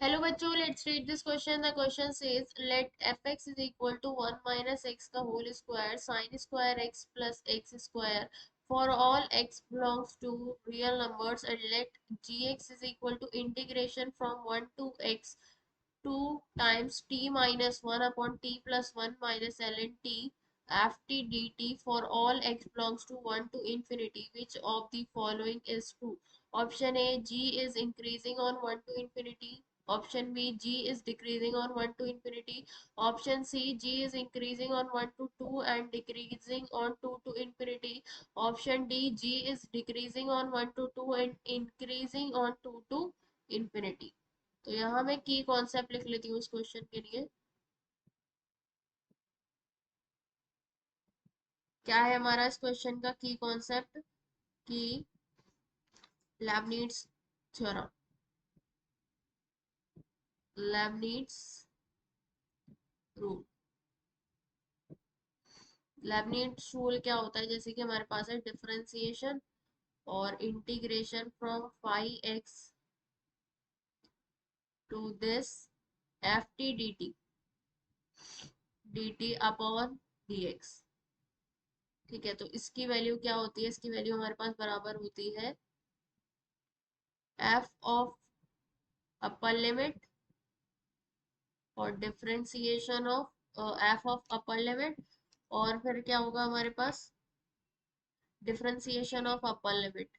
Hello बच्चों, let's read this question. The question says let fx is equal to 1 minus x का whole square sine square x plus x square for all x belongs to real numbers and let gx is equal to integration from 1 to x 2 times t minus 1 upon t plus 1 minus ln t ft dt for all x belongs to 1 to infinity. Which of the following is true? Option A, g is increasing on 1 to infinity. Option B, g is decreasing on 1 to infinity. Option C, g is increasing on 1 to 2 and decreasing on 2 to infinity. Option D, g is decreasing on 1 to 2 and increasing on 2 to infinity. तो यहाँ मैं की concept लिख लेती हूँ इस question के लिए। क्या है हमारा इस क्वेश्चन का की कॉन्सेप्ट? की Leibniz theorem. Leibniz rule. Leibniz rule क्या होता है? जैसे कि हमारे पास है डिफरेंशिएशन और integration from five x to this f t d t upon d x. ठीक है, तो इसकी वैल्यू क्या होती है? इसकी वैल्यू हमारे पास बराबर होती है एफ ऑफ अपर लिमिट और differentiation of f of upper limit, और फिर क्या होगा हमारे पास? Differentiation of upper limit.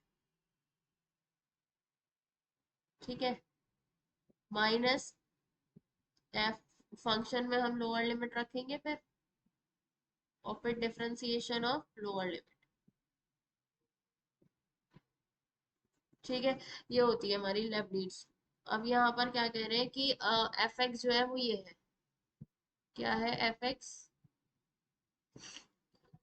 ठीक है, माइनस एफ, फंक्शन में हम लोअर लिमिट रखेंगे फिर, और फिर डिफरेंशिएशन ऑफ लोअर लिमिट। ठीक है, ये होती है हमारी लेबनिट्स। अब यहाँ पर क्या कह रहे हैं कि एफ एक्स जो है वो ये है। क्या है एफ एक्स?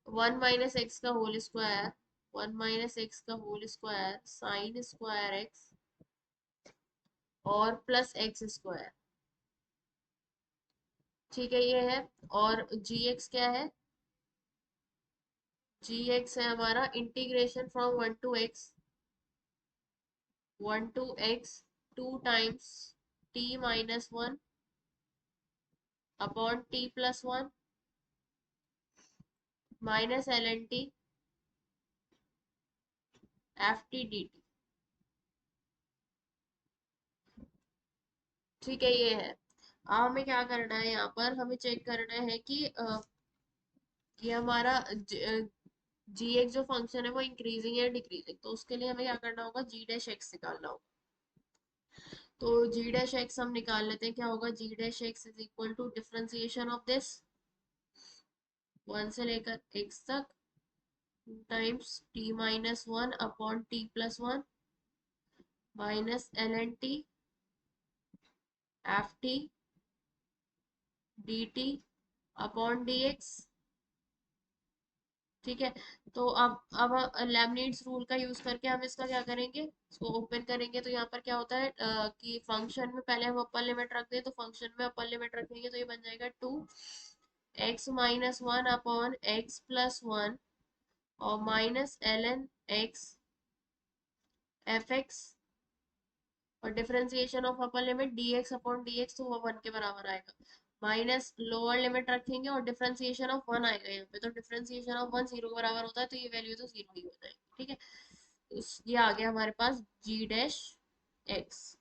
1 - x का होल स्क्वायर, 1 - x का whole square sine square x और प्लस एक्स स्क्वायर। ठीक है, ये है। और जी एक्स क्या है? जी एक्स है हमारा integration from 1 to x, 1 to x 2 times t - 1 upon t+1 minus ln t F t d T. ठीक है, ये है। अब हमें क्या करना है? यहाँ पर हमें चेक करना है कि ये हमारा जी एक्स जो फंक्शन है वो इंक्रीजिंग या डिक्रीजिंग। तो उसके लिए हमें क्या करना होगा? जी डैश एक्स निकालना होगा। तो जी डैश एक्स हम निकाल लेते हैं। क्या होगा? G dash x is equal to differentiation of this 1 से लेकर x तक 2 times t - 1 upon t+1 minus ln t F t d t upon d x. ठीक है, तो अब लेबनिट्स रूल का यूज करके हम इसका क्या करेंगे? इसको ओपन करेंगे तो यहाँ पर क्या होता है कि फंक्शन में पहले हम अपर लिमिट रख दें, तो फंक्शन में अपर लिमिट रखेंगे तो ये बन जाएगा 2 x - 1 अपॉन x+1 और minus ln x f x और differentiation of upper limit d x upon d x, तो वो 1 के बराबर आएगा। माइनस लोअर लिमिट रखेंगे और डिफरेंशिएशन ऑफ 1 आएगा यहाँ पे, तो डिफरेंशिएशन ऑफ 1 0 के बराबर होता है, तो ये वैल्यू तो 0 ही हो जाएगी। ठीक है, ये आ गया हमारे पास जी डैश एक्स।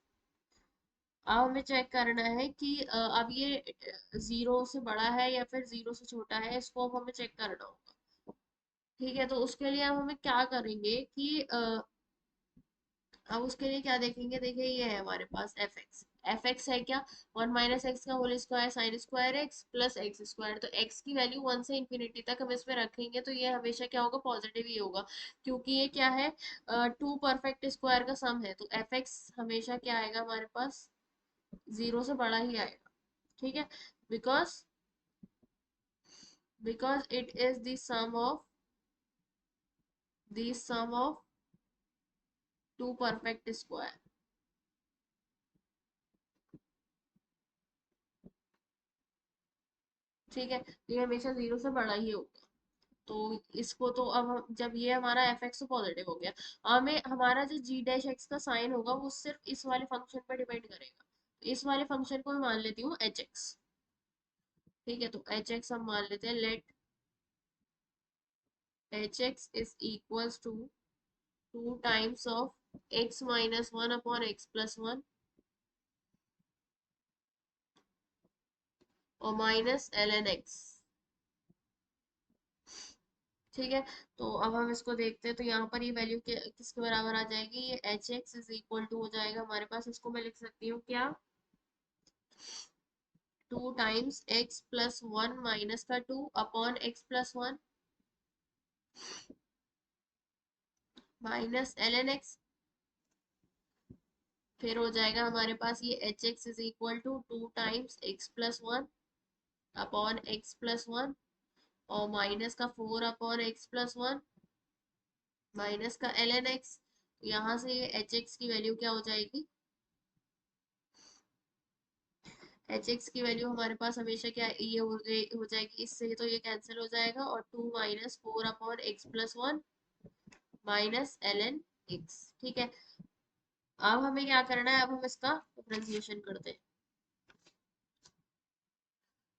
अब हमें चेक करना है कि अब ये 0 से बड़ा है या फिर 0 से छोटा है, इसको अब हमें चेक करना होगा। ठीक है, तो उसके लिए अब हमें क्या करेंगे कि अब उसके लिए क्या देखेंगे? देखिए, ये है हमारे पास एफ एक्स। एफ एक्स है क्या? 1 - x का whole square sine square x plus x square. तो एक्स की वैल्यू 1 से इन्फिनिटी तक हम इसमें रखेंगे तो ये हमेशा क्या होगा? पॉजिटिव ही होगा, क्योंकि ये क्या है? टू परफेक्ट स्क्वायर का सम है, तो एफ एक्स हमेशा क्या आएगा हमारे पास? 0 से बड़ा ही आएगा। ठीक है, because because it is the sum of two perfect square. ठीक है, तो ये हमेशा 0 से बड़ा ही होगा। तो इसको तो अब जब ये हमारा एफ एक्स तो पॉजिटिव हो गया, हमें हमारा जो जी डैश एक्स का साइन होगा वो सिर्फ इस वाले फंक्शन पे डिपेंड करेगा। इस वाले फंक्शन को मैं मान लेती हूँ एच एक्स। ठीक है, तो एच एक्स हम मान लेते हैं, let h x is equals to 2 times of x minus one upon x plus one और माइनस एल एन एक्स। ठीक है, तो अब हम इसको देखते हैं, तो यहाँ पर ये वैल्यू किसके बराबर आ जाएगी, ये h x is equal to हो जाएगा हमारे पास, इसको मैं लिख सकती हूँ क्या, 2 times x plus one minus का 2 upon x plus one minus l n x. फिर हो जाएगा हमारे पास ये h x is equal to 2 times x plus one upon x plus one और माइनस का 4 upon x plus one minus का एल एन एक्स। यहाँ से ये एच एक्स की वैल्यू क्या हो जाएगी, एच एक्स की वैल्यू हमारे पास हमेशा क्या ये हो जाएगी, इससे तो ये कैंसिल हो जाएगा, और 2 - 4 upon x plus one minus l n x. ठीक है, अब हमें क्या करना है, अब हम इसका डिफरेंशिएशन करते हैं।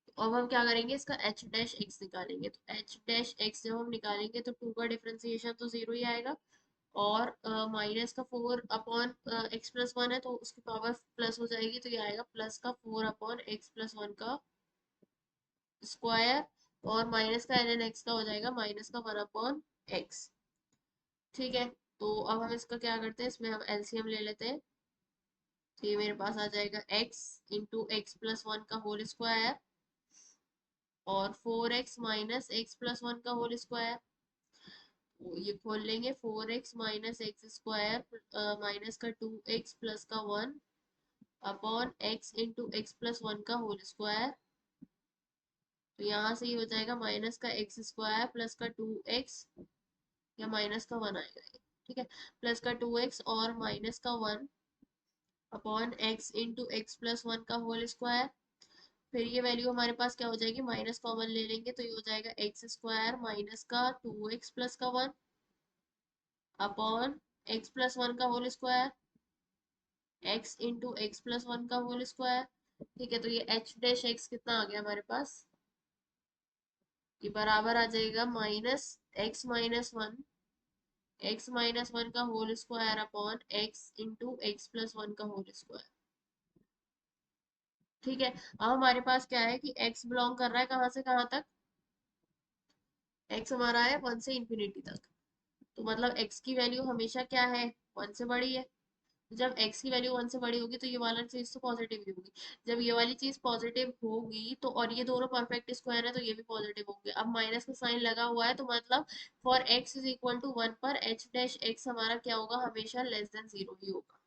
तो अब हम क्या करेंगे, इसका एच डैश एक्स निकालेंगे, तो एच डैश एक्स जब हम निकालेंगे तो 2 का डिफरेंशिएशन तो 0 ही आएगा, और माइनस का 4 अपॉन एक्स प्लस वन है तो उसकी पावर प्लस हो जाएगी, तो ये आएगा प्लस का 4 अपॉन एक्स प्लस वन का स्क्वायर, और माइनस का एन एन एक्स का हो जाएगा माइनस का 1 अपॉन एक्स। ठीक है, तो अब हम इसका क्या करते हैं, इसमें हम एलसीएम ले लेते हैं, तो ये मेरे पास आ जाएगा x into x plus one का होल स्क्वायर और 4x minus x plus one का होल स्क्वायर। ये खोल लेंगे, 4x minus x square minus का 2x प्लस का 1 upon x into x plus one का होल स्क्वायर। तो यहाँ से ये हो जाएगा माइनस का एक्स स्क्वायर प्लस का 2x, या माइनस का 1 आएगा ये। ठीक है, प्लस का 2x और माइनस का 1 upon x into x plus one का होल स्क्वायर। फिर ये वैल्यू हमारे पास क्या हो जाएगी, माइनस कॉमन ले लेंगे तो ये हो जाएगा एक्स स्क्वायर माइनस का 2x प्लस का 1 अपॉन एक्स प्लस वन का whole square, x into x plus one का होल स्क्वायर। ठीक है, तो ये एच डैश एक्स कितना आ गया हमारे पास, ये बराबर आ जाएगा माइनस एक्स माइनस वन का whole square upon x into x plus one का होल स्क्वायर। ठीक है, अब हमारे पास क्या है कि x बिलोंग कर रहा है कहाँ से कहाँ तक, x हमारा है 1 से इंफिनिटी तक, तो मतलब x की वैल्यू हमेशा क्या है, 1 से बड़ी है। जब x की वैल्यू 1 से बड़ी होगी तो ये वाला चीज तो पॉजिटिव ही होगी, जब ये वाली चीज पॉजिटिव होगी तो, और ये दोनों परफेक्ट स्क्वायर है तो ये भी पॉजिटिव होंगे। अब माइनस का साइन लगा हुआ है तो मतलब for x is equal to 1 पर h डैश x हमारा क्या होगा, हमेशा लेस देन 0 ही होगा,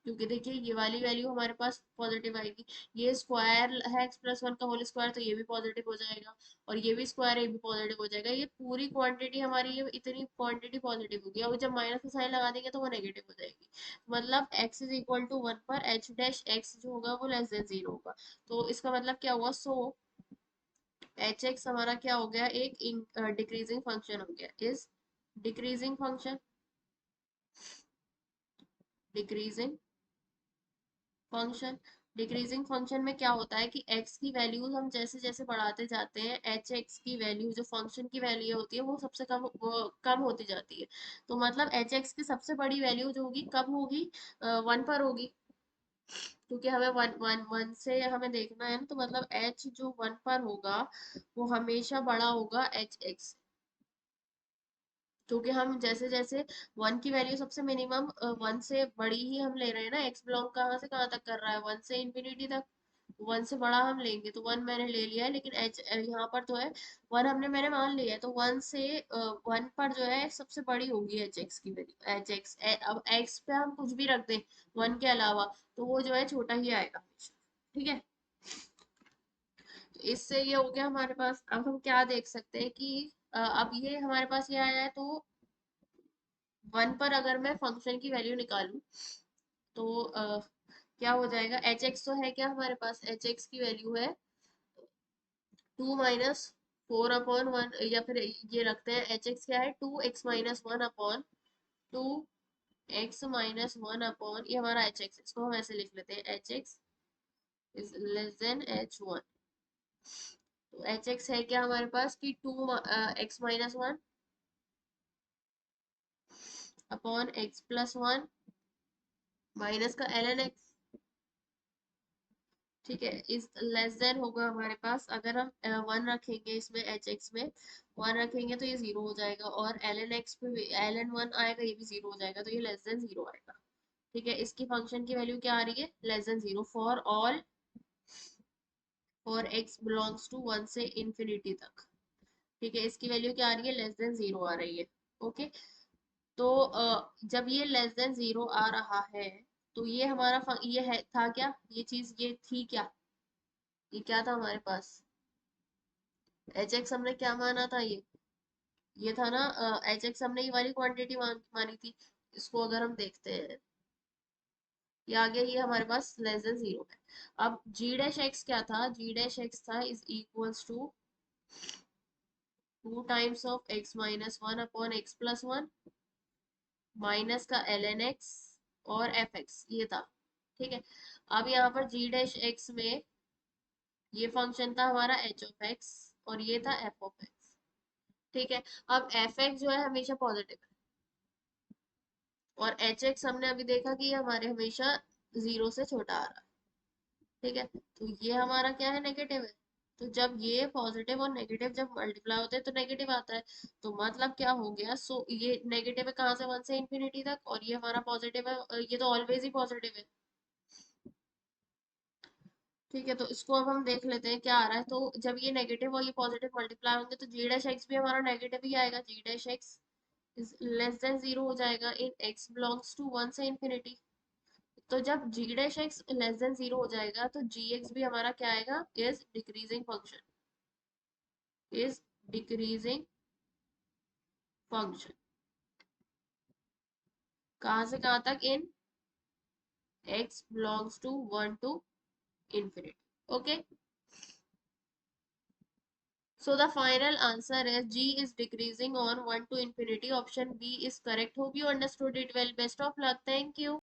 क्योंकि देखिए ये वाली वैल्यू हमारे पास पॉजिटिव आएगी, ये स्क्वायर है एक्स प्लस वन का होल स्क्वायर तो ये भी पॉजिटिव हो जाएगा, और ये भी स्क्वायर है ये भी पॉजिटिव हो जाएगा, ये पूरी क्वांटिटी हमारी, ये इतनी क्वांटिटी पॉजिटिव होगी, और जब माइनस का साइन लगा देंगे तो वो नेगेटिव हो जाएगी, मतलब x इज इक्वल टू 1 पर h डैश x जो होगा वो लेस देन 0 होगा। तो इसका मतलब क्या हुआ, सो एच एक्स हमारा क्या हो गया, एक डिक्रीजिंग फंक्शन हो गया, is decreasing function, decreasing function. Decreasing function में क्या होता है कि x की वैल्यू हम जैसे जैसे बढ़ाते जाते हैं, एच एक्स की वैल्यू जो फंक्शन की वैल्यू होती है वो सबसे कम कम होती जाती है, तो मतलब एच एक्स की सबसे बड़ी वैल्यू जो होगी कब होगी, 1 पर होगी, क्योंकि हमें वन वन वन से हमें देखना है ना, तो मतलब h जो 1 पर होगा वो हमेशा बड़ा होगा एच एक्स, क्योंकि हम जैसे जैसे 1 की वैल्यू सबसे मिनिमम 1 से बड़ी ही हम ले रहे हैं ना, एक्स बिलोंग कहाँ से कहाँ तक कर रहा है, 1 से इंफिनिटी तक, 1 से बड़ा हम लेंगे, तो 1 मैंने ले लिया है, लेकिन एच यहाँ पर तो है 1 मैंने मान लिया है, तो 1 से 1 पर जो है सबसे बड़ी होगी एच एक्स की वैल्यू, एच एक्स, अब एक्स पे हम कुछ भी रख दें 1 के अलावा तो वो जो है छोटा ही आएगा हमेशा। ठीक है, तो इससे ये हो गया हमारे पास, अब हम क्या देख सकते हैं कि अब ये हमारे पास ये आया है, तो 1 पर अगर मैं फंक्शन की वैल्यू निकालूं तो क्या हो जाएगा, एच एक्स तो है क्या हमारे पास, एच एक्स की वैल्यू है 2 - 4 अपॉन 1, या फिर ये रखते हैं एच एक्स क्या है 2x - 1 अपॉन 2x - 1 अपॉन, ये हमारा एच एक्स, इसको हम ऐसे लिख लेते हैं H x is less then h1। तो एच एक्स है क्या हमारे पास कि 2 x-1 अपॉन x+1 माइनस का ln x। ठीक है, इस लेस देन होगा हमारे पास, अगर हम 1 रखेंगे इसमें एच एक्स में 1 रखेंगे तो ये 0 हो जाएगा, और ln x पे ln 1 आएगा, ये भी 0 हो जाएगा, तो ये लेस देन 0 आएगा। ठीक है, इसकी फंक्शन की वैल्यू क्या आ रही है, less than 0 for all, for x belongs to 1 से इंफिनिटी तक। ठीक है, इसकी वैल्यू क्या आ रही है, लेस देन 0 आ रही है। ओके, तो जब ये लेस देन 0 आ रहा है, तो ये हमारा ये है था क्या, ये चीज ये थी क्या, ये क्या था हमारे पास, एच एक्स हमने क्या माना था, ये था ना, एच एक्स हमने ये वाली क्वांटिटी मानी थी। इसको अगर हम देखते हैं, ये आ गया, ये हमारे पास लेस देन 0 है। अब जी डैश एक्स क्या था, जी डैश एक्स था is equals to 2 times of x-1 upon x+1 minus का ln x और एफ एक्स, ये था। ठीक है, अब यहाँ पर जी डैश एक्स में ये फंक्शन था हमारा एच ऑफ एक्स, और ये था एफ ऑफ एक्स। ठीक है, अब एफ एक्स जो है हमेशा पॉजिटिव है, और एच एक्स हमने अभी देखा कि ये हमारे हमेशा 0 से छोटा आ रहा है। ठीक है, तो ये हमारा क्या है, नेगेटिव है। तो जब ये पॉजिटिव और नेगेटिव जब मल्टीप्लाई होते हैं तो नेगेटिव आता है। तो मतलब क्या हो गया, सो ये नेगेटिव है कहाँ से, 1 से इंफिनिटी तक, और ये हमारा पॉजिटिव है, ये तो ऑलवेज ही पॉजिटिव है। ठीक है, तो इसको अब हम देख लेते हैं क्या आ रहा है। तो जब ये नेगेटिव और ये पॉजिटिव मल्टीप्लाई होंगे तो जी डैश एक्स भी हमारा नेगेटिव ही आएगा, g dash x is less than 0 हो जाएगा इन x बिलोंग्स टू 1 से इंफिनिटी। तो जब g dash x less than 0 हो जाएगा तो gx भी हमारा क्या आएगा, is decreasing function, is decreasing function. कहाँ से कहाँ तक, in x belongs to 1 to infinity। Okay, so the final answer is g is decreasing on 1 to infinity, option B is correct. Hope you understood it well. Best of luck, thank you.